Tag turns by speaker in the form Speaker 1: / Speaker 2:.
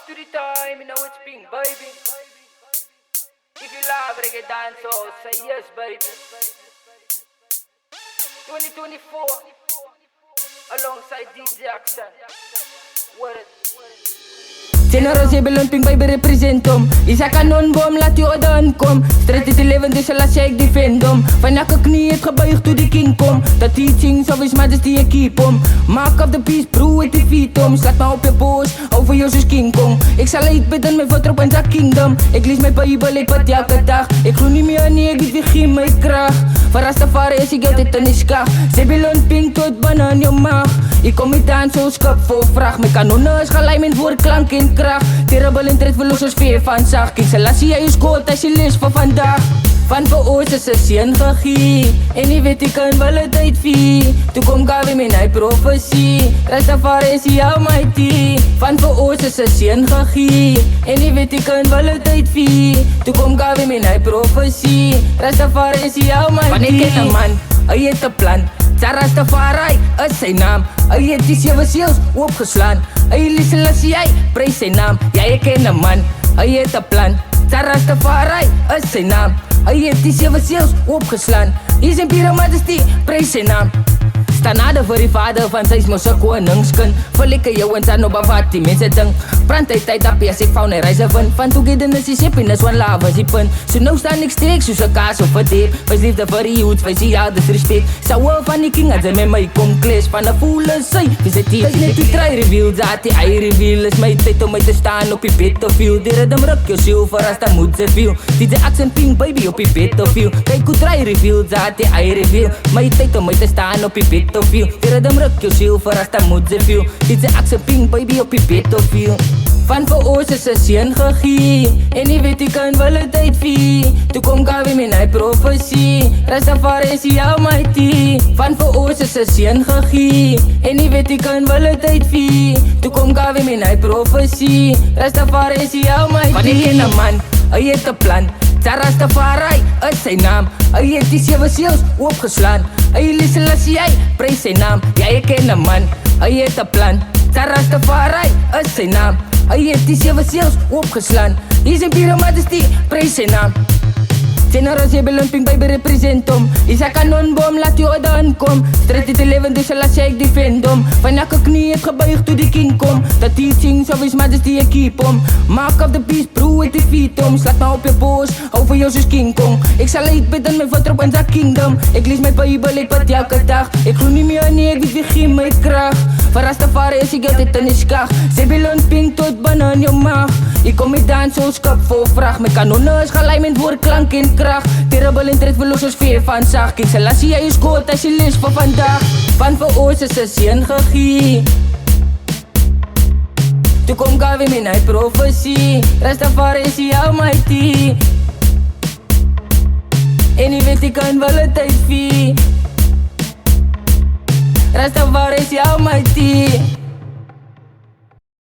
Speaker 1: to the time, you know it's Pink, baby. If you love reggae dancehall, say yes, baby. 2024, alongside DJ Action. Word.
Speaker 2: Generosie beloont Pink baby represent om. Is a kanonbom, laat jou dan kom. Strijd is 11, dus laat sy ek defend om. Van elke knie het gebuig toe die king kom. The teachings of his majesty ek keep om. Mark of the beast, bro, het die feet om. Slaat maar op je poos, over jou soos King Kong. Ik zal uitbidden met wat op in zijn kingdom. Ik lees mijn Bijbel, ik bid elke dag. Ik gloe nie meer nie, ek weet wie gee my kracht. Van Rastafari is ek altijd in die skag. Sy beloont Pink tot binne in jou maag. Ik kom met aan zo'n skip vol vraag. My kanone is gelijk met woordklank en kracht. Terrible en tred verloos als veer van zag. King Selassie, jy is God as jy lees van vandag. Van vir ons is 'n seën gegee. En nie weet ek kan wel het uitvie. Toe kom Gawie met hy profesie. Rastafari is die almighty. Van vir ons is 'n seën gegee. En nie weet ek kan wel het uitvie. Toe kom Gawie met hy profesie. Rastafari is die almighty. Van ek ken 'n man, hy het 'n plan. Rastafari is sy naam. Hy het die 7 seels oopgeslaan. Hy Selassie, hy prys sy naam. Ja, ek ken 'n man, hy het 'n plan. Rastafari is sy naam. Hy het die 7 seels opgeslaan. Hier is Imperial Majesty, prys sy naam. Stanade vir die vader van sy smose koningskind. Verlikke jou en san op wat die mense dink. Brand hy tyd op as ek vou nie reise vind. Van toegedenis is happiness, one love is die punt. So nou staan ek steek soos 'n kaas of 'n diep. Wees liefde vir die youth, wees die ouders respect. Sauwe van die king as hy met my kom clash. Van 'n fool is sy, is het die. Dis net die try reveal, dat die I reveal. Is my tyd om my te staan op die battlefield. Die rhythm ruk jou siel vir as dat moet ze feel. DJ Action Pink baby op die battlefield. Kijk hoe try reveal, dat die I reveal. My tyd om my te staan op die battlefield. Die rhythm ruk jou siel vir as dat moet ze feel. DJ Action Pink baby op die battlefield. Van vir ons is 'n seën gegee. En nie weet ek kan wel het uitvie. Toe kom Gawie met hy profesie. Rastafari is die almighty. Van vir ons is 'n seën gegee. En nie weet ek kan wel het uitvie. Toe kom Gawie met hy profesie. Rastafari is die almighty. Van ek ken 'n man, hy het 'n plan. Rastafari is sy naam. Hy het die 7 seels oopgeslaan. Hy Selassie, hy prys sy naam. Ja, ek ken 'n man, hy het 'n plan. Rastafari is sy naam. Hy het die 7 seels opgeslaan. Hier is Imperial Majesty, prys sy naam. Generosie beloont Pink baby represent om. Is a kanonbom, laat jou dan kom. Strijd is 11, dus laat ek defend om. Van elke knie het gebuig toe die king kom. The teachings of his majesty ek keep om. Mark of the beast, bro, het die feet om. Slaat maar op je poos, over jou soos King Kong. Ik zal uitbidden met wat op in zijn kingdom. Ik lees mijn Bijbel, ik bid elke dag. Ik gloe nie meer nie, ek weet wie gee my kracht. Van Rastafari is ek altijd in die skag. Sy beloont Pink tot binne in jou maag. Ik kom met dans zo'n skip vol vraag. My kanone is gelijk met woordklank en kracht. Terrible en tred verloos als veer van zag. King Selassie, jy is God as jy lees van vandag. Van vir ons is 'n seën gegee. Toe kom Gawie met hy profesie. Rastafari is die almighty. En nie weet ek kan wel het uitvie. Rastafari is die almighty.